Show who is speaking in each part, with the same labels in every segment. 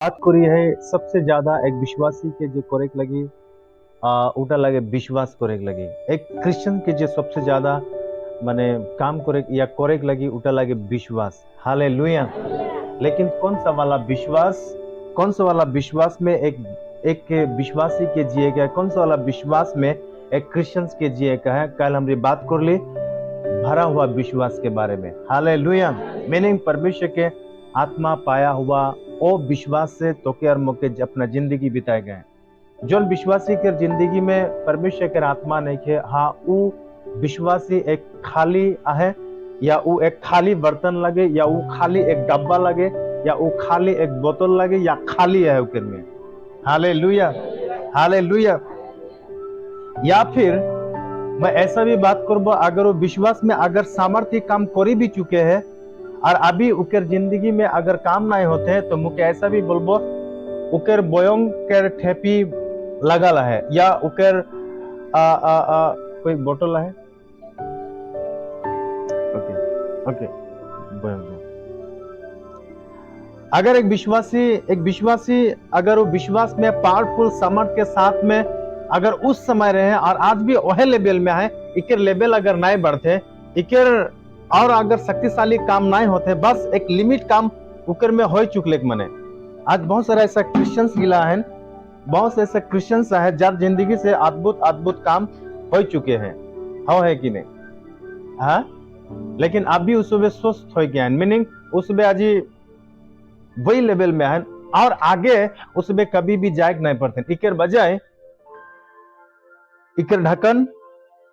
Speaker 1: बात करी है सबसे ज्यादा एक विश्वासी के जो करेक्ट लगी उटा लगे विश्वास करेक्ट लगी। एक क्रिश्चियन के जो सबसे ज्यादा माने काम करेक्ट या करेक्ट लगी उटा लगे विश्वास। हालेलुया। लेकिन कौन सा वाला विश्वास में एक विश्वासी के जिए का है, कौन सा वाला विश्वास में एक क्रिश्चियंस के जिए का है। कल हमने बात कर ली भरा हुआ विश्वास के बारे में। हालेलुया। मीनिंग परमेश्वर के आत्मा पाया हुआ ओ विश्वास से तोके और मोके अपना जिंदगी बिताए गए। जो विश्वासी के जिंदगी में परमेश्वर के आत्मा नहीं के, हाँ वो विश्वासी एक खाली है, या वो एक खाली बर्तन लगे, या वो खाली एक डब्बा लगे, या वो खाली एक बोतल लगे, या खाली है उकर में। Hallelujah, hallelujah. या फिर मैं ऐसा भी बात करबो, अगर वो विश्वास में अगर सामर्थ्य काम करी भी चुके हैं और अभी उकर जिंदगी में अगर काम नहीं होते हैं, तो मुझे ऐसा भी बोलबो उकर बोयंग कर ठेपी लगल है, या उकर कोई बोतल है। Okay okay. अगर एक विश्वासी अगर वो विश्वास में पावरफुल समर्थ के साथ में अगर उस समय रहे और आज भी वह लेवल में है, इकर लेवल अगर नहीं बढ़ते, इकर और अगर शक्तिशाली काम नहीं होते, बस एक लिमिट काम उकर में हो चुकले मने। आज बहुत सारा ऐसा क्रिश्चियंस गिला है, बहुत से ऐसे क्रिश्चियंस है जब जिंदगी से अद्भुत अद्भुत काम हो चुके हैं, हो है कि नहीं? हाँ, लेकिन अब भी उस स्वस्थ हो गया है। मीनिंग उसमें आज वही लेवल में है और आगे उसमें कभी भी जाए नहीं पड़ते। इकर बजाय इकर ढक्कन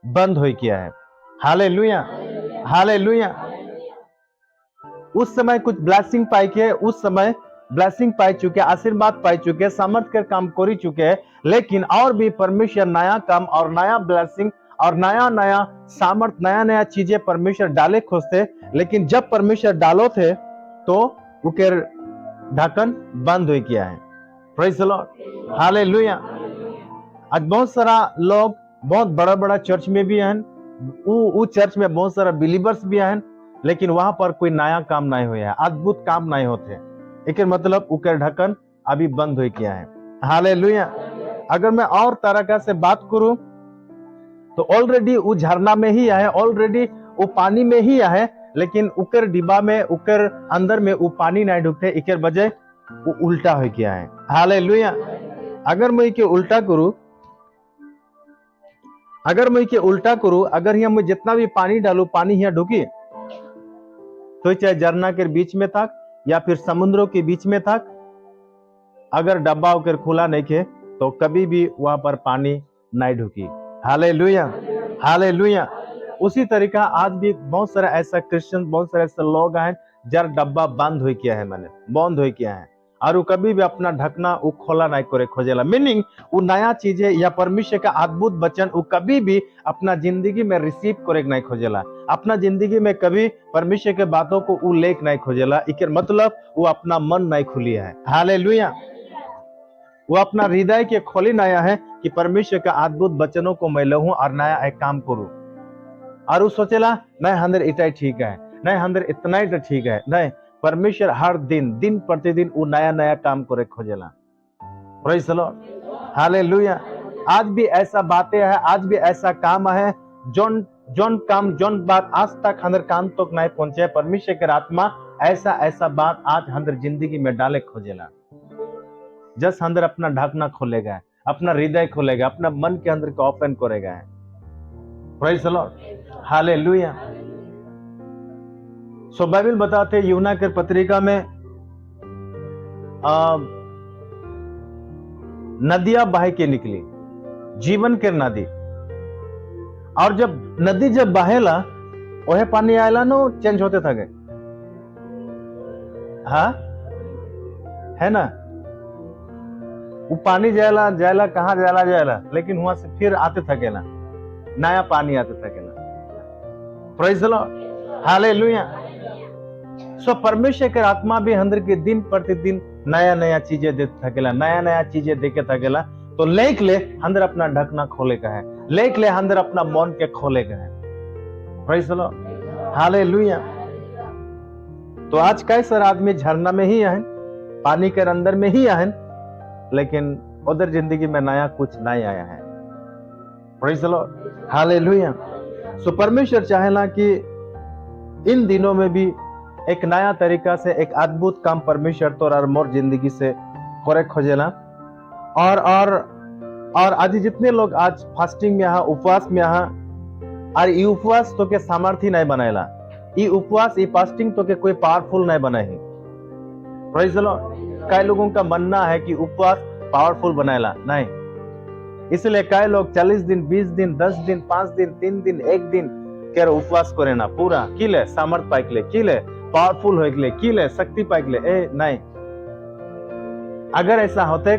Speaker 1: बंद हो किया है। Hallelujah, hallelujah. उस समय कुछ ब्लेसिंग पाई के, उस समय ब्लेसिंग पाई चुके, आशीर्वाद पाई चुके, समर्थ कर काम करी चुके, लेकिन और भी परमेश्वर नया काम और नया ब्लेसिंग और नया नया सामर्थ, नया नया चीजें परमेश्वर डाले खोजते। लेकिन जब परमेश्वर डालो थे तो उकर ढक्कन बंद हो गया है। Praise the Lord, hallelujah. आज बहुत सारा लोग बहुत बड़ा बड़ा चर्च में भी हैं, वो चर्च में बहुत सारा बिलीवर्स भी हैं, लेकिन वहां पर कोई नया काम नहीं हुआ है, अद्भुत काम नहीं होते। एक मतलब उकर ढक्कन अभी बंद हो गया है। हालेलुया। अगर मैं और तरह से बात करूं तो ऑलरेडी वो झरना में ही है, ऑलरेडी वो पानी में ही है, लेकिन उकर डिब्बा में, उकर अंदर में वो पानी नहीं ढुकते, इकर बजाय वो उल्टा हो गया है। हालेलुया। अगर मैं के उल्टा करूं, अगर यहाँ मैं जितना भी पानी डालू, पानी यहाँ ढुकी, तो चाहे झरना के बीच में था या फिर समुद्रों के बीच में था, अगर डब्बा होकर खुला नहीं खे तो कभी भी वहां पर पानी नहीं ढुकी। Hallelujah, hallelujah. उसी तरीका आज भी बहुत सारा ऐसा क्रिश्चियन, बहुत सारे ऐसे लोग हैं जर डब्बा बंद हो किया है, मैंने बंद हो किया है, और वो कभी भी अपना ढकना वो खोला नहीं करे खोजेला। मीनिंग वो नया चीजें या परमेश्वर का अद्भुत वचन वो कभी भी अपना जिंदगी में रिसीव करे नहीं खोजेला, अपना जिंदगी में कभी परमेश्वर के बातों को वो लेक नहीं खोजेला। इकर मतलब वो अपना मन नहीं खुली है। हालेलुया। वो अपना हृदय के खोली नया है कि परमेश्वर का अद्भुत वचनों को मैं लहूं और नया एक काम करूं, और वो सोचेला नहीं हंदर इतना ठीक है, नहीं हंदर इतना ही ठीक है। नहीं, परमेश्वर हर दिन प्रतिदिन वो नया नया काम करे खोजेला। Praise the Lord, hallelujah. आज भी ऐसा बातें है, आज भी ऐसा काम है, जोन बात आज तक हंदर कान तक नहीं पहुंचे, परमेश्वर के आत्मा ऐसा बात आज हंदर जिंदगी में डाले खोजेला। जस अंदर अपना ढकना खोलेगा, अपना हृदय खोलेगा, अपना मन के अंदर को ओपन करेगा। Praise the Lord, hallelujah. So Bible बताते यूहन्ना के पत्रिका में नदियां बह के निकली, जीवन के नदी। और जब नदी जब बहेला वह पानी आयला नो चेंज होते थके, हाँ है ना। वो पानी जायला कहाँ जायला, लेकिन वहां से फिर आते थके ना, नया पानी आते थके ना। Praise the Lord, hallelujah. So परमेश्वर के आत्मा भी अंदर के दिन प्रतिदिन नया नया चीजें देते थकेला, नया नया चीजें देके थकेला। तो लेक ले अंदर अपना ढकना खोले का है, लेक ले अंदर अपना मन के खोले का है। Praise the Lord, hallelujah. तो आज कई सारे आदमी झरना में ही है, पानी के अंदर में ही आहन, लेकिन उधर जिंदगी में नया कुछ नहीं आया है। Praise the Lord, hallelujah. So परमेश्वर चाहेला कि इन दिनों में भी एक नया तरीका से एक अद्भुत काम परमेश्वर तोर और मोर जिंदगी से करे खोजेला। और आज जितने लोग आज फास्टिंग में यहाँ, उपवास में यहाँ, और ये उपवास तो के सामर्थ्य नहीं बनाएला, ये उपवास, ये फास्टिंग तो के कोई पावरफुल नहीं बनाए। Praise the Lord. कई लोगों का मानना है कि उपवास पावरफुल बनाएला, नहीं। इसलिए कई लोग 40 दिन, 20 दिन, 10 दिन, 5 दिन, 3 दिन, 1 दिन के उपवास करे ना पूरा किले सामर्थ पाइकले, किले पावरफुल होइकले, किले शक्ति पाइकले। ए नहीं, अगर ऐसा होते,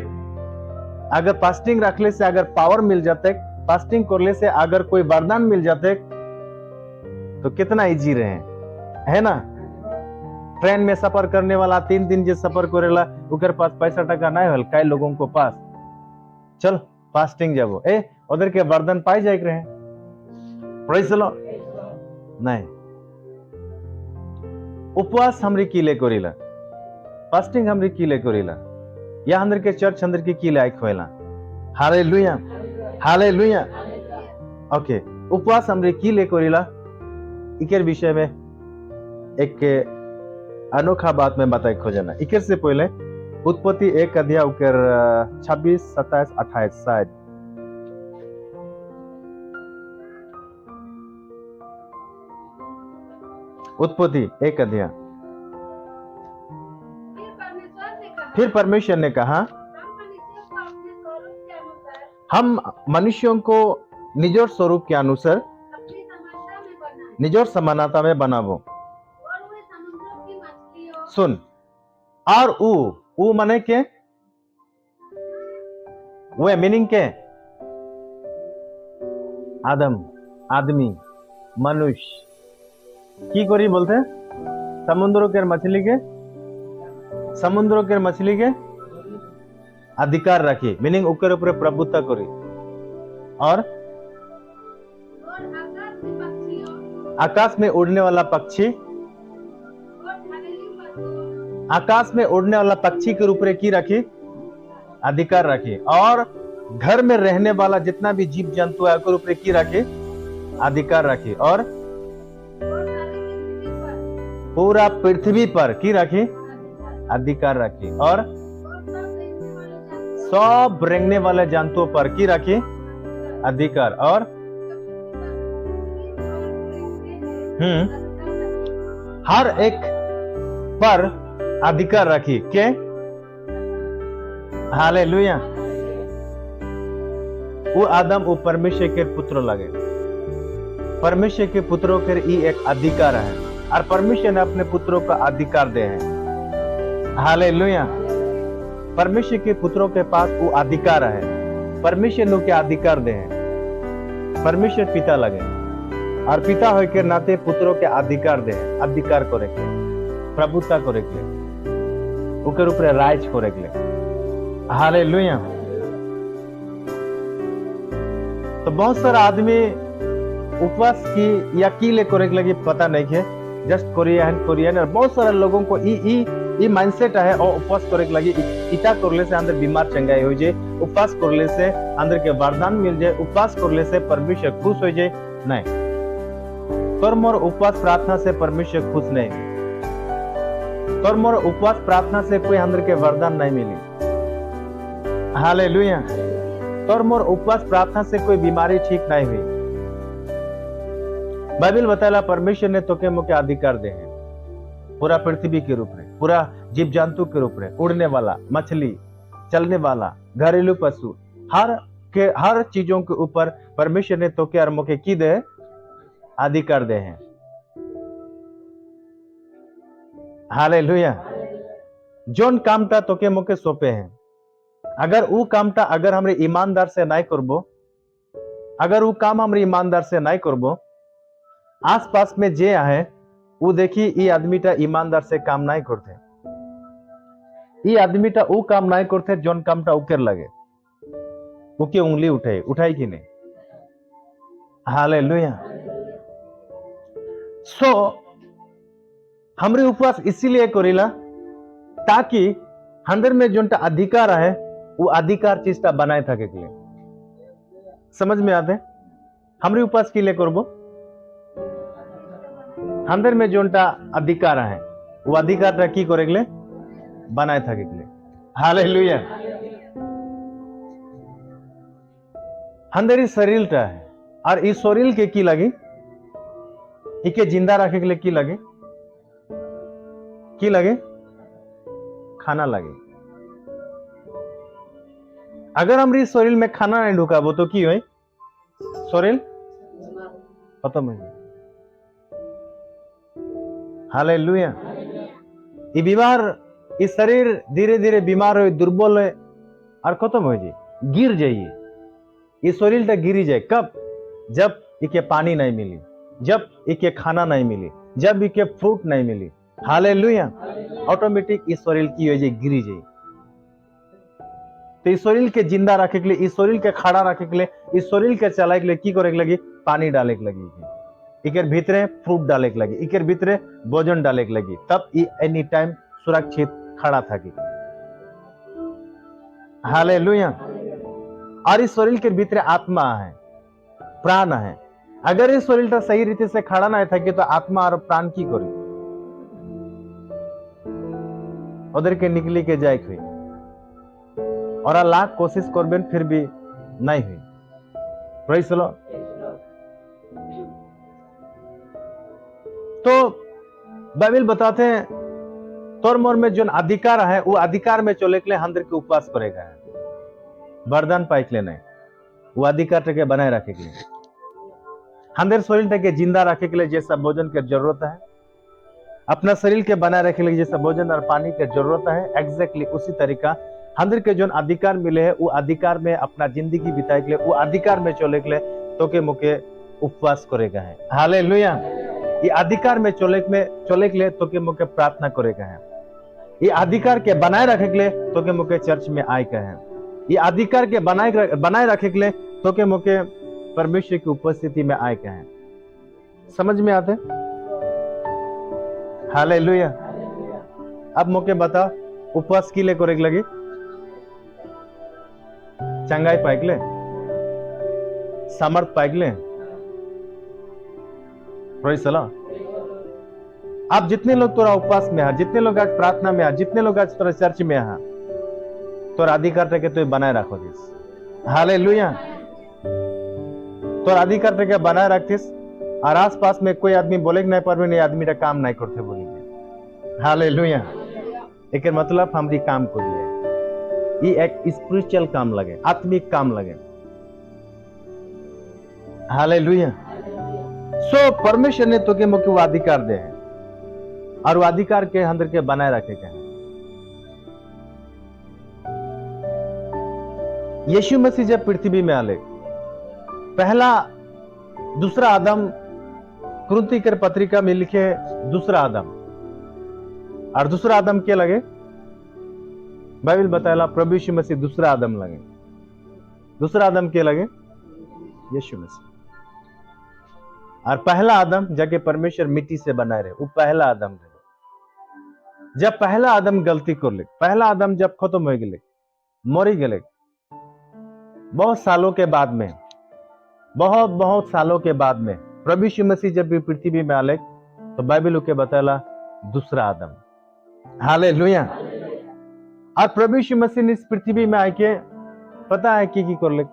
Speaker 1: अगर फास्टिंग रखले से अगर पावर मिल जाते, फास्टिंग करले से अगर कोई वरदान मिल जाते, तो कितना इजी रहे, है ना। ट्रेन में सफर करने वाला 3 दिन जो सफर करेला, उनके पास पैसा टका नहीं होल, कई लोगों को पास, चल फास्टिंग जाबो, उधर के वरदान पाई जाए रहे। Praise the Lord. नहीं, उपवास हमरी कीले करीला, फास्टिंग हमरी कीले करीला, या अंदर के चर्च अंदर की कीले आइक होएला। Hallelujah, hallelujah. ओके, उपवास हमरी कीले करीला, इकर विषय में एक अनोखा बात में बताए खोजना। इकर से पहले उत्पत्ति 1 अध्याय उकर 26, 27, 28 शायद। उत्पत्ति 1 अध्याय। फिर परमेश्वर ने कहा, हम मनुष्यों को निजोर स्वरूप के अनुसार निजोर समानता में बनावो। सुन, और ऊ माने के वे मीनिंग के आदम, आदमी, मनुष्य की करी बोलते, समुद्रों के मछली के अधिकार रखी, मीनिंग ऊपर ऊपर प्रभुत्व करी। और आकाश में उड़ने वाला पक्षी, आकाश में उड़ने वाला पक्षी के ऊपर की रखी, अधिकार रखी। और घर में रहने वाला जितना भी जीव जंतु है, ऊपर की रखी, अधिकार रखी। और पूरा पृथ्वी पर की रखी, अधिकार रखी। और सब रेंगने वाले जंतुओं पर की रखी, अधिकार। और हर एक पर अधिकार रखी के। हालेलुया। वो आदम वो परमेश्वर के पुत्र लगे, परमेश्वर के पुत्रों के ई एक अधिकार है, और परमेश्वर ने अपने पुत्रों का अधिकार दे हैं। हालेलुया। परमेश्वर के पुत्रों के पास वो अधिकार है, परमेश्वर नु के अधिकार दे हैं। परमेश्वर पिता लगे, और पिता होय के नाते पुत्रों के अधिकार दे हैं, अधिकार करे के, प्रभुता करे के, ऊपर ऊपर राज करे के। हालेलुया। तो बहुत सारा आदमी उपवास की या की ले करे लगी पता नहीं है, जस्ट कोरियन और बहुत सारे लोगों को ई माइंडसेट है, और उपवास करे लगी इटा करले से अंदर बीमार चंगाई हो जाए, उपवास करले से अंदर के वरदान मिल जाए, उपवास करले से परमेश्वर खुश हो जाए। नहीं, तोर मोर उपवास प्रार्थना से परमेश्वर खुश नहीं, तोर मोर उपवास प्रार्थना से कोई अंदर के वरदान नहीं मिली। हालेलुया। तोर मोर उपवास प्रार्थना से कोई बीमारी ठीक नहीं हुई। बाइबल बताला परमेश्वर ने तोके मोके अधिकार दे हैं, पूरा पृथ्वी के रूप में, पूरा जीव जंतु के रूप में, उड़ने वाला, मछली, चलने वाला, घरेलू पशु, हर चीजों के ऊपर परमेश्वर ने तोके और मोके की दे, अधिकार दे हैं। हालेलुया। जोन कामटा तोके मोके सौंपे हैं, अगर वो कामटा अगर हमरे ईमानदार से नहीं करबो, अगर वो काम हमरे ईमानदार से नहीं करबो, आस पास में जे है वो देखी ये आदमीटा ईमानदार से काम नहीं करते, ये आदमीटा वो काम नहीं करते जोन कामटा उकर लगे, उके उंगली उठाई कि नहीं। हालेलुया। हमरे उपवास इसीलिए करेला ताकि अंदर में जो अधिकार है वो अधिकार चीजटा बनाए था के लिए समझ में आते हमरी उपास के लिए करबो अंदर में जो अधिकार है वो अधिकार की करे गले बनाए था के लिए हालेलुया अंदर इस शरीरटा है और इस शरीर के की लगी इके जिंदा रखे के लिए की लगे खाना लगे अगर हम इस शरीर में खाना नहीं ढुकाबो तो की होई शरीर खत्म हो हालेलुया ये बीमार इस शरीर धीरे धीरे बीमार हो दुर्बल है और खत्म हो जाए गिर जाइए ये शरीर तक गिरी जाए कब जब इके पानी नहीं मिली जब इके खाना नहीं मिली जब इके फ्रूट नहीं मिली हालेलुया ऑटोमेटिक इस शरीर की हो जाए गिरी जाए तो इस शरीर के जिंदा रखे के लिए इस शरीर के खड़ा रखे के लिए इस शरीर के चलाए के लिए की करे के लगी पानी डाले के लगी इकर भीतरे फ्रूट डाले के लगी इकर भीतरे भोजन डाले के लगी तब एनी टाइम सुरक्षित खड़ा था कि हालेलुया और इस शरीर के भीतरे आत्मा है प्राण है अगर इस शरीर सही रीति से खड़ा ना था कि तो आत्मा और प्राण की करी उधर के निकली के जाए हुई और लाख कोशिश करबेन फिर भी नहीं हुई प्रेज़ द लॉर्ड तो बाइबल बताते हैं तोर मोर में जो अधिकार है वो अधिकार में चले के लिए अंदर के उपवास करेगा वरदान पाए के लिए नहीं वो अधिकार के बनाए रखे के लिए अंदर शरीर के जिंदा रखे के लिए जैसा भोजन की जरूरत है अपना शरीर के बनाए रखे के लिए जैसा भोजन और पानी की जरूरत है एग्जैक्टली उसी तरीका अंदर के जो अधिकार मिले है वो अधिकार में अपना जिंदगी बिताए के लिए वो अधिकार में चले के लिए तो के मुके उपवास करेगा है हालेलुया ये अधिकार में चले के लिए तो के मुके प्रार्थना करेगा है ये अधिकार के बनाए रखे के लिए तो के मुके चर्च में आए का है ये अधिकार के बनाए रखे के लिए तो के मुके परमेश्वर की उपस्थिति में आए का है समझ में आते हालेलुया अब मुके बता उपवास के लिए करे लगी चंगाई पाइक ले सामर्थ पाइक ले प्रेज़ द लॉर्ड अब जितने लोग तोरा उपवास में है जितने लोग आज प्रार्थना में है जितने लोग आज तोरा चर्च में है तोरा अधिकार के तो बनाए रखो दिस हालेलुया तोरा अधिकार के बनाए रखतिस और आस पास में कोई आदमी बोले नहीं पर नहीं आदमी काम नहीं करते बोलेंगे हालेलुया एक मतलब हमारी काम को लिए ये एक स्पिरिचुअल काम लगे आत्मिक काम लगे हालेलुया सो परमेश्वर ने तो के मुख्य वो अधिकार दे है और वो अधिकार के अंदर के बनाए रखे के हैं यीशु मसीह जब पृथ्वी में आले पहला दूसरा आदम कुरिन्थी के पत्रिका में लिखे दूसरा आदम और दूसरा आदम क्या लगे बाइबल बताया प्रभु यीशु मसीह दूसरा आदम लगे दूसरा आदम क्या लगे यीशु मसीह और पहला आदम जाके परमेश्वर मिट्टी से बनाए रहे वो पहला आदम रहे जब पहला आदम गलती कर ले पहला आदम जब खत्म हो गए मरी गए बहुत सालों के बाद में बहुत सालों के बाद में प्रभु यीशु मसीह जब भी पृथ्वी में आले तो बाइबल के बताला दूसरा आदम हालेलुया और प्रभु यीशु मसीह ने इस पृथ्वी में आके पता है की कर ले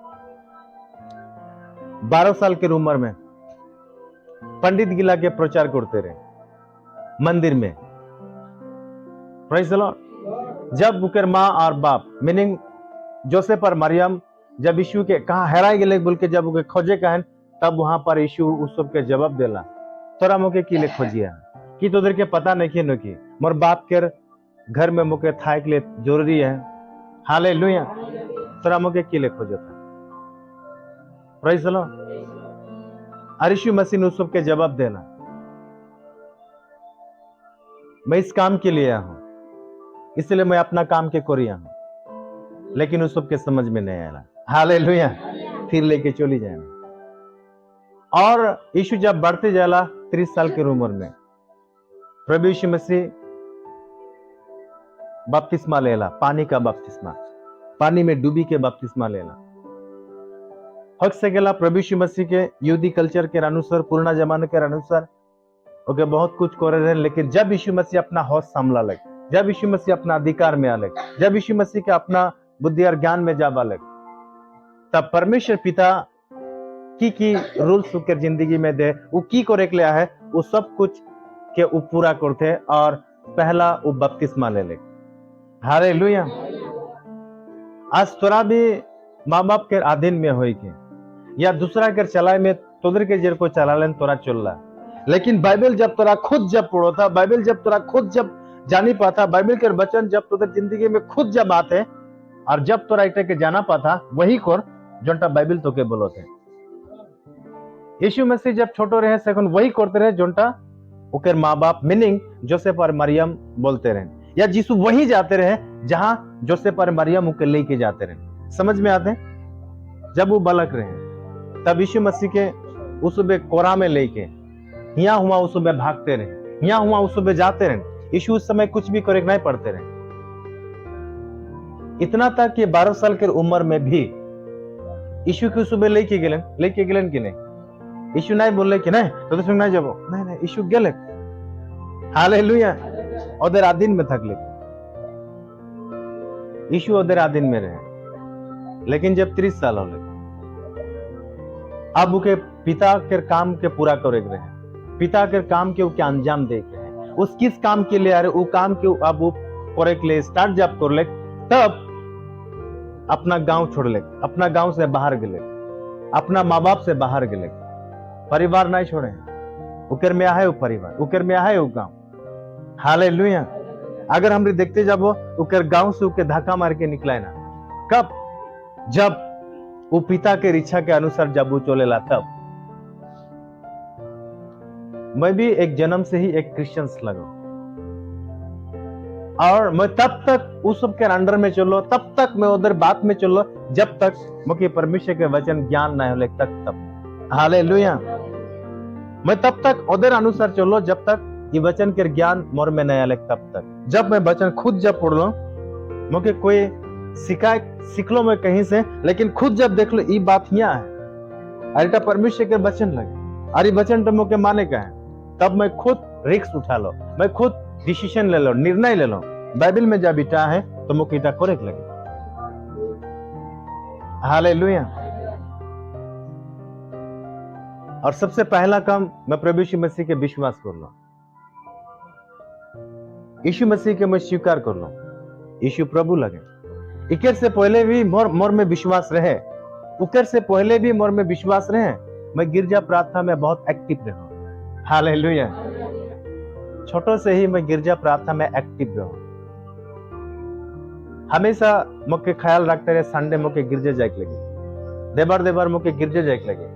Speaker 1: 12 साल के उम्र में पंडित गिला के प्रचार करते रहे मंदिर में प्रेज़ द लॉर्ड जब बुकर माँ और बाप मीनिंग जोसेफ और मरियम जब यीशु के कहा हेराई गए बोल के जब उके खोजे कहन तब वहां पर यीशु उस सब के जवाब देला तोरा मोके की ले खोजिया कि तोदर के पता नहीं कि न की मोर बाप के घर में मुके थाए के लिए जरूरी है हालेलुया तोरा मोके की ले खोजो था प्रेज़ द लॉर्ड यीशु मसीह ने उस सब के जवाब देना मैं इस काम के लिए आया हूं इसलिए मैं अपना काम के कोरिया हूं लेकिन उस सब के समझ में नहीं आया हालेलुया फिर लेके चली जाए और यीशु जब बढ़ते जाला 30 साल की उम्र में प्रभु यीशु मसीह बपतिस्मा लेला, पानी का बपतिस्मा, पानी में डूबी के बपतिस्मा लेला। हक से गेला प्रभु यीशु मसीह के यहूदी कल्चर के अनुसार, पुराना जमाने के अनुसार ओके बहुत कुछ करे रहे, लेकिन जब यीशु मसीह अपना होश संभला लगे, जब यीशु मसीह अपना अधिकार में आले, जब यीशु मसीह के अपना बुद्धि और ज्ञान में जाबा लगे, तब परमेश्वर पिता की रूल्स उनके जिंदगी में दे, वो की करे के लिया है, वो सब कुछ के वो पूरा करते और पहला वो बपतिस्मा ले ले। हालेलुया। आज तोरा भी माँ बाप के अधीन में होई के या दूसरा के चलाए में तोदर के जेर को चला लेन तोरा चल रहा, लेकिन बाइबल जब तोरा खुद जब पढ़ो था, बाइबल जब तोरा खुद जब जानी पाता, बाइबल के वचन जब तोदर जिंदगी में खुद जब आते और जब तोरा इटे के जाना पाता, वही कर जोंटा बाइबल तो के बोलो थे। यीशु मसीह जब छोटो रहे सेकंड वही करते रहे जोंटा ओकर माँ बाप मीनिंग जोसेफ और मरियम बोलते रहे, या यीशु वही जाते रहे जहां जोसेफ और मरियम उके लेके जाते रहे। समझ में आते? जब वो बालक रहे तब यीशु मसीह के उस सुबह कोरा में लेके यहाँ हुआ उस सुबह भागते रहे, यहाँ हुआ उस सुबह जाते रहे। यीशु उस समय कुछ भी करे नहीं पड़ते रहे, इतना तक कि 12 साल के उम्र में भी यीशु के सुबह लेके गेलन कि नहीं? यीशु नहीं बोले कि नहीं तो संग नहीं जाबो, नहीं यीशु गेले। हालेलुया। ओदर आदीन में थक ले यीशु ओदर आदीन में रहे, लेकिन जब 30 साल हो लगे अब उके पिता के काम के पूरा करे रहे, पिता के काम के क्या अंजाम देख रहे हैं, उस किस काम के लिए आ रहे, वो काम के अब वो करे के लिए स्टार्ट जब कर ले, तब अपना गांव छोड़ ले, अपना गांव से बाहर गए, अपना माँ बाप से बाहर गए, परिवार नहीं छोड़े, उकर में आहे वो परिवार, उकर में आहे वो गांव। हालेलुया। अगर हम देखते जाबो उकर गांव से उके धक्का मार के निकला ना, कब? जब वो पिता के इच्छा के अनुसार जब वो चलेला तब। मैं भी एक जन्म से ही एक क्रिश्चियंस लगा और मैं तब तक उस सब के अंडर में चलो, तब तक मैं उधर बात में चलो जब तक मुझे परमेश्वर के वचन ज्ञान नहीं होले तब। हालेलुया। मैं तब तक उधर अनुसार चलो जब तक ये वचन के ज्ञान मोर में नहीं आले तब तक। जब मैं वचन खुद जब पढ़ लो, मुझे कोई शिकायत सीख लो मैं कहीं से, लेकिन खुद जब देख लो ये बात यहाँ है, अरे परमेश्वर के वचन लगे, अरे वचन तो मुझे माने का है, तब मैं खुद रिस्क उठा लो, मैं खुद डिसीजन ले लो, निर्णय ले लो। बाइबल में जब इटा है तो मुझे इटा करेक्ट लगे। हालेलुया। और सबसे पहला काम मैं प्रभु यीशु मसीह के विश्वास कर लो, यीशु मसीह के मैं स्वीकार कर लो, यीशु प्रभु लगे। इकर से पहले भी मोर में विश्वास रहे, उकर से पहले भी मोर में विश्वास रहे, मैं गिरजा प्रार्थना में बहुत एक्टिव रहूं। हालेलुया। छोटो से ही मैं गिरजा प्रार्थना में एक्टिव रहूं, हमेशा मुझे ख्याल रखते रहे संडे मुझे गिरजा जाके लगे, देवर मुझे गिरजा जाके लगे।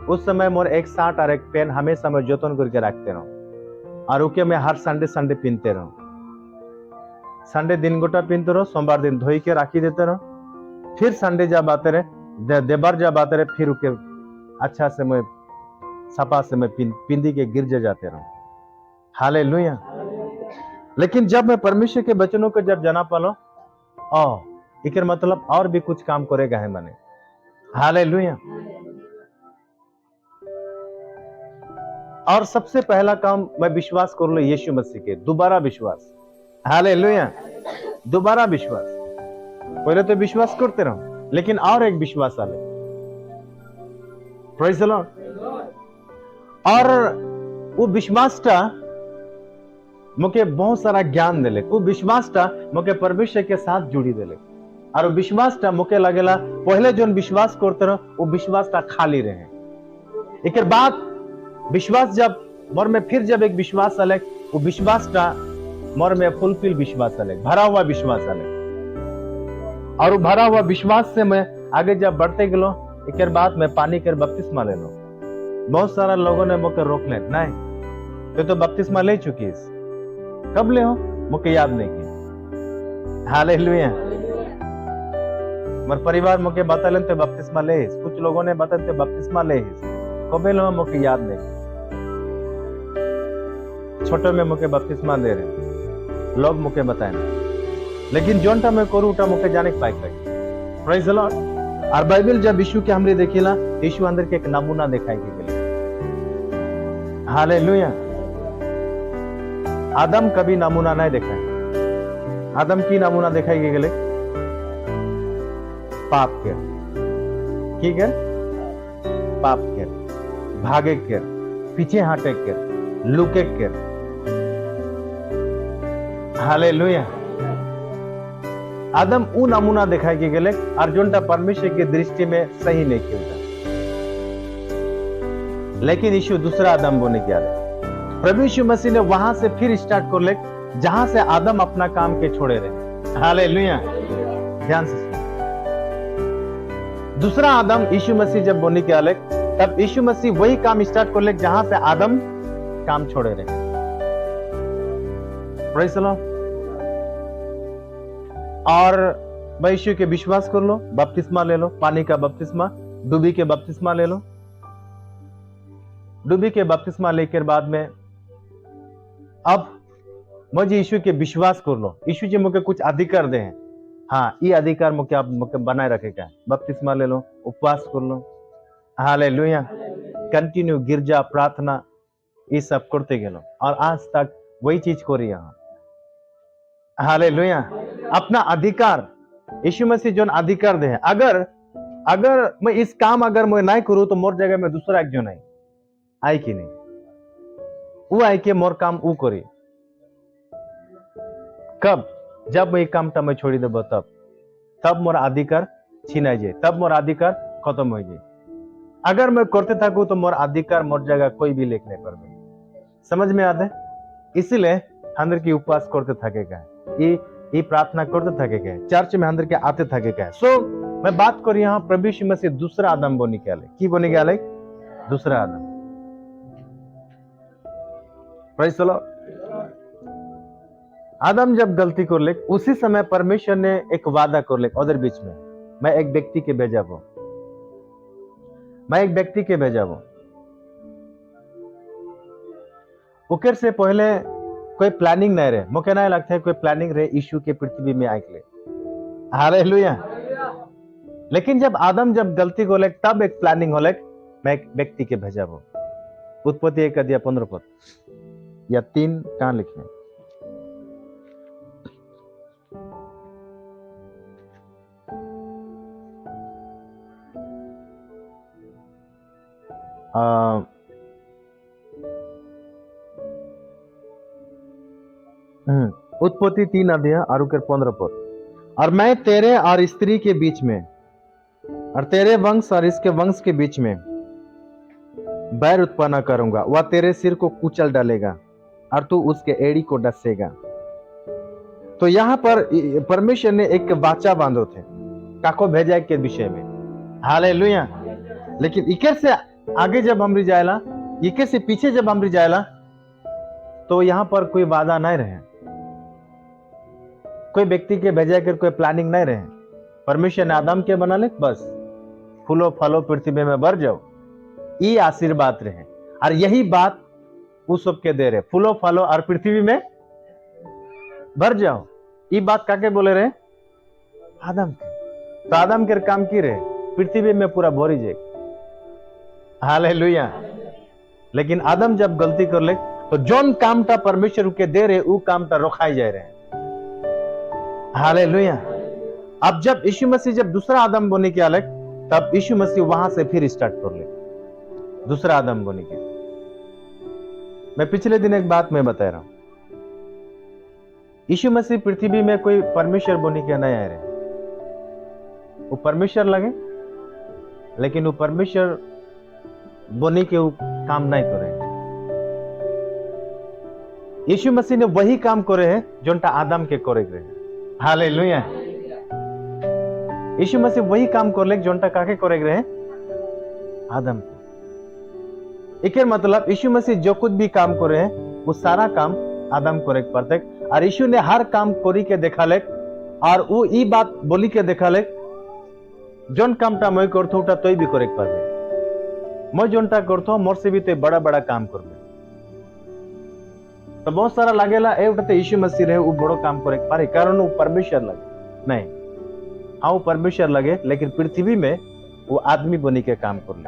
Speaker 1: उस समय मोर एक शर्ट और एक पेन हमेशा मैं जतन करके रखते रहूं और उके मैं हर संडे पहनते रहूं। संडे दिन गोटा पहनते रहो, सोमवार दिन धोई के राखी देते रहो, फिर संडे जब आते रहे, देवर जब आते रहे, फिर उके अच्छा से मैं सपा से मैं पिंदी के गिरजे जाते रहूं। हालेलुया। लेकिन जब मैं परमेश्वर के वचनों को जब जाना पालो, इकर मतलब और भी कुछ काम करेगा है मैंने। हालेलुया। और सबसे पहला काम मैं विश्वास कर लो यीशु मसीह के, दोबारा विश्वास। हालेलुया। दोबारा विश्वास। पहले तो विश्वास करते रहो, लेकिन और एक विश्वास आले। Praise the Lord. और वो विश्वासटा मुझे बहुत सारा ज्ञान देले, वो विश्वासटा मुझे परमेश्वर के साथ जुड़ी देले, और वो विश्वासटा मुझे लगेला पहले जो विश्वास करते रहो वो विश्वासटा खाली रहे। एक बाद विश्वास जब मोर में फिर जब एक विश्वास आले, वो विश्वासटा मोर में फुलफिल विश्वास आले, भरा हुआ विश्वास आले, और वो भरा हुआ विश्वास से मैं आगे जब बढ़ते गलो, एक बाद मैं पानी के बपतिस्मा ले लो। बहुत सारा लोगों ने मुझे रोक ले, नहीं तो बपतिस्मा ले चुकी, कब ले हो मुझे याद नहीं की। हालेलुया। मर परिवार मुझे बता लें तो बपतिस्मा ले, कुछ लोगों ने बता तो बपतिस्मा ले, कब लो मुझे याद नहीं। छोटे में मुझे बपतिस्मा दे रहे, लोग मुके बताए ना, लेकिन जोनटा मैं करू उटा मुके जाने पाए कहीं। Praise the Lord. और बाइबल जब यीशु के हमरे देखिला, यीशु अंदर के एक नमूना दिखाई के गेले। हालेलुया। आदम कभी नमूना नहीं देखा। आदम की नमूना दिखाई के गेले? पाप के, ठीक है, पाप के, भागे के, पीछे हटे के, लुके के। हालेलुया। आदम उ नमूना दिखाई के गेले अर्जुनटा परमेश्वर की दृष्टि में सही नहीं खेलता, लेकिन यीशु दूसरा आदम बोने के आले। प्रभु यीशु मसीह ने वहां से फिर स्टार्ट कर ले जहां से आदम अपना काम के छोड़े रहे। हालेलुया। ध्यान से सुनिए। दूसरा आदम यीशु मसीह जब बोने के आले, तब यीशु मसीह वही काम स्टार्ट कर ले जहां से आदम काम छोड़े रहे। Praise the Lord. और भाई यीशु के विश्वास कर लो, बपतिस्मा ले लो, पानी का बपतिस्मा, डूबी के बपतिस्मा ले लो। डूबी के बपतिस्मा लेकर बाद में अब मुझे यीशु के विश्वास कर लो, यीशु जी मुझे कुछ अधिकार दे हैं। हाँ, ये अधिकार मुझे आप मुझे बनाए रखेगा। बपतिस्मा ले लो, उपवास कर लो। हालेलुया। कंटिन्यू गिरजा प्रार्थना ये सब करते गेलो और आज तक वही चीज को रही है। हालेलुया। अपना अधिकार यीशु मसीह जो अधिकार दे, अगर मैं इस काम अगर मैं नहीं करूं तो मोर जगह में दूसरा एक जो नहीं आई कि नहीं, वो आई के मोर काम वो करी। कब? जब मैं काम टा मैं छोड़ी देव, तब मोर अधिकार छीना जाए, तब मोर अधिकार खत्म हो जाए। अगर मैं करते थकूं तो मोर अधिकार मोर जगह कोई भी लेख नहीं कर। समझ में आता है? इसीलिए अंदर की उपवास करते थकेगा, ये प्रार्थना करते थकेगा, चर्च में अंदर के आते थकेगा। सो मैं बात करी यहाँ प्रभु यीशु मसीह दूसरा आदम बोने के आले। की बोने के आले? दूसरा आदम। Praise the Lord. आदम जब गलती कर ले, उसी समय परमेश्वर ने एक वादा कर ले उधर बीच में, मैं एक व्यक्ति के भेजाबो, मैं एक व्यक्ति के भेजाबो। उकर से पहले कोई प्लानिंग नहीं रहे, मुझे नहीं लगता है कोई प्लानिंग रहे यीशु के पृथ्वी में आके। हालेलुया। लेकिन जब आदम जब गलती को ले, तब एक प्लानिंग होले, मैं एक व्यक्ति के भेजाबो। उत्पत्ति 1:15 पद या 3 कहां लिखे? उत्पत्ति 3:15 पद। और मैं तेरे और स्त्री के बीच में और तेरे वंश और इसके वंश के बीच में बैर उत्पन्न करूंगा, वह तेरे सिर को कुचल डालेगा और तू उसके एड़ी को डसेगा। तो यहाँ पर परमेश्वर ने एक वाचा बांधो थे काको भेजा के विषय में। हालेलुया। लेकिन इकर से आगे जब हम रिजायला, इकर से पीछे जब हम रिजायला, तो यहाँ पर कोई वादा नहीं रहे, कोई व्यक्ति के भेजा कर कोई प्लानिंग नहीं रहे। परमेश्वर ने आदम के बना ले, बस फूलो फलो पृथ्वी में भर जाओ, ये आशीर्वाद रहे। और यही बात वो सबके दे रहे, फूलो फलो और पृथ्वी में भर जाओ। ये बात काके बोले रहे? आदम के। तो आदम के काम की रहे? पृथ्वी में पूरा भरी जाए। हालेलुया। लेकिन आदम जब गलती कर ले, तो जोन काम था परमेश्वर के दे रहे, वो काम था रोखाई जा रहे। हालेलुया। अब जब यीशु मसीह जब दूसरा आदम बोने के अलग, तब यीशु मसीह वहां से फिर स्टार्ट कर ले दूसरा आदम बोने के। मैं पिछले दिन एक बात मैं बता रहा हूं, यीशु मसीह पृथ्वी में कोई परमेश्वर बोने के नहीं आए रहे। वो परमेश्वर लगे, लेकिन वो परमेश्वर बोने के वो काम नहीं कर रहे। यीशु मसीह ने वही काम करे हैं जोनटा आदम के करे रहे। हालेलुया। यीशु मसीह वही काम कर ले जोनटा काके करे रहे? आदम के। एक मतलब यीशु मसीह जो कुछ भी काम करे हैं, वो सारा काम आदम करे पड़ते। और यीशु ने हर काम करी के देखा ले, और वो ई बात बोली के देखा ले, जोन कामटा मैं करथो उटा तोई भी करे पारबे। मैं जोनटा करथो मोर से भी तो बड़ा बड़ा काम करबे। तो बहुत सारा लागेला एवटे यीशु मसीह रहे वो बड़ो काम करे पारे कारण वो परमेश्वर लगे नहीं, हाँ वो परमेश्वर लगे लेकिन पृथ्वी में वो आदमी बनी के काम कर ले।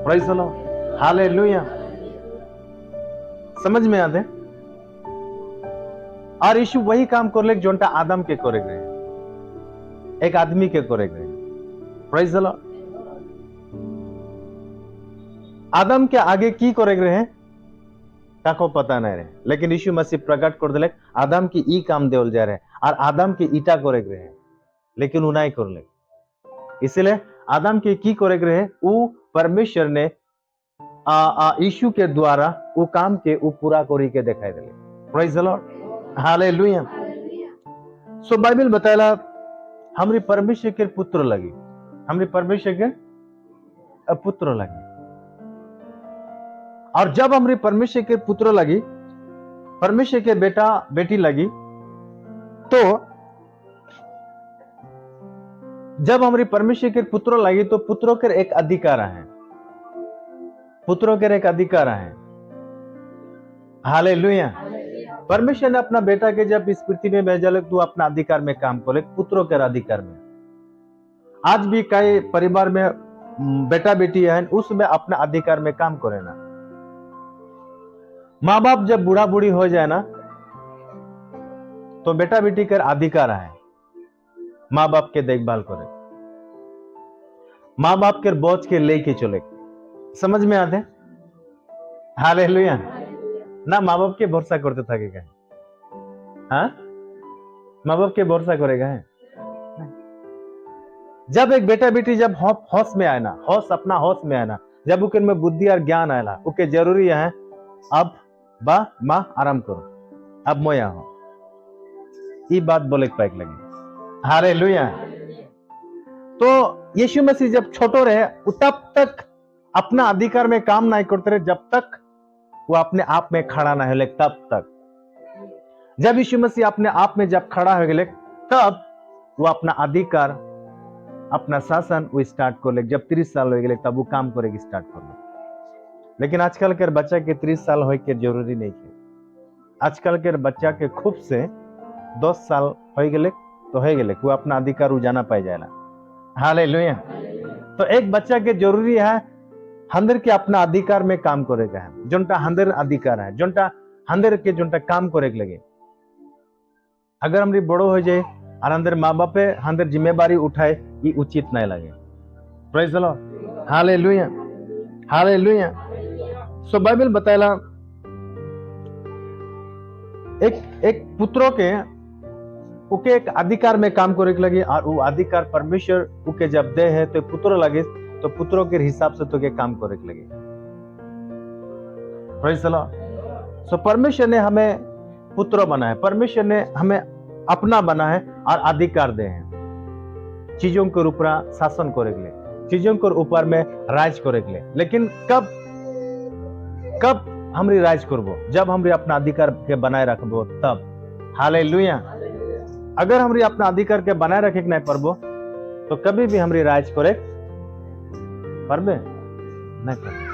Speaker 1: Praise the Lord, hallelujah. समझ में आते? और यीशु वही काम कर ले जोंटा आदम के करे गए, एक आदमी के करे गए। Praise the Lord. आदम के आगे की करे गए हैं ताको पता नहीं रहे, लेकिन यीशु मसीह प्रकट कर दिले आदम की ई काम देवल जा रहे और आदम के ईटा करे गए हैं लेकिन उ नहीं कर ले। इसलिए आदम के की करे गए हैं वो परमेश्वर ने यीशु के द्वारा वो काम के वो पूरा करी के दिखाई दिले। Praise the Lord, hallelujah. So Bible बताला हमरे परमेश्वर के पुत्र लगी, हमरे परमेश्वर के पुत्र लगी। और जब हमरे परमेश्वर के पुत्र लगी, परमेश्वर के बेटा बेटी लगी, तो जब हमारी परमेश्वर के पुत्र लगी तो पुत्रों के एक अधिकार है, पुत्रों के एक अधिकार है। हालेलुया। परमेश्वर ने अपना बेटा के जब इस पृथ्वी में भेजा तो अपना अधिकार में काम करे, पुत्रों के अधिकार में। आज भी कई परिवार में बेटा बेटी है उसमें अपना अधिकार में काम करे ना। माँ बाप जब बूढ़ा बूढ़ी हो जाए ना तो बेटा बेटी का अधिकार है माँ बाप के देखभाल करे, माँ बाप के बोझ के लेके चले। समझ में आते? हालेलुया। ना माँ बाप के भरोसा करते थकेगा, हाँ माँ बाप के भरोसा करेगा है। जब एक बेटा बेटी जब होश में आए ना, होश अपना होश में आए ना, जब उनके में बुद्धि और ज्ञान आएला उनके जरूरी है अब बा माँ आराम करो, अब मोया हो, ये बात बोले पैक लगे। हालेलुया। तो यीशु मसीह जब छोटो रहे तब तक अपना अधिकार में काम नहीं करते रहे, जब तक वो अपने आप में खड़ा ना हो। तब तक जब यीशु मसीह अपने आप में जब खड़ा हो गए तब वो अपना अधिकार अपना शासन वो स्टार्ट कर ले। जब 30 साल हो गए तब वो काम करेगी स्टार्ट कर ले। लेकिन आजकल के बच्चा के 30 साल हो के जरूरी नहीं है। आजकल के बच्चा के खूब से 10 साल हो गए तो हो गए वो अपना अधिकार जाना पाई जाएगा। हालेलुया। तो एक बच्चा के जरूरी है हंदर के अपना अधिकार में काम करेगा है, जोंटा हंदर अधिकार है, जोंटा हंदर के जोंटा काम करे लगे। अगर हमारी बड़ो हो जाए और अंदर माँ बाप हंदर जिम्मेवारी उठाए ये उचित नहीं लगे। Praise the Lord, hallelujah, hallelujah. So Bible बताएला एक पुत्रों के उके एक अधिकार में काम करे लगे और वो अधिकार परमेश्वर उके जब दे है तो पुत्र लगे तो पुत्रों के हिसाब से तो के काम करे लगे। Praise the Lord. सो परमेश्वर ने हमें पुत्र बनाया, परमेश्वर ने हमें अपना बना है और अधिकार दे हैं चीजों के ऊपर शासन करे ले, चीजों के ऊपर में राज करे ले। लेकिन कब हमरी राज करबो? जब हमरी अपना अधिकार के बनाए रखबो तब। हालेलुया। अगर हमरी अपना अधिकार के बनाए रखे नहीं परबो तो कभी भी हमरी राज करे परबे नहीं परबे।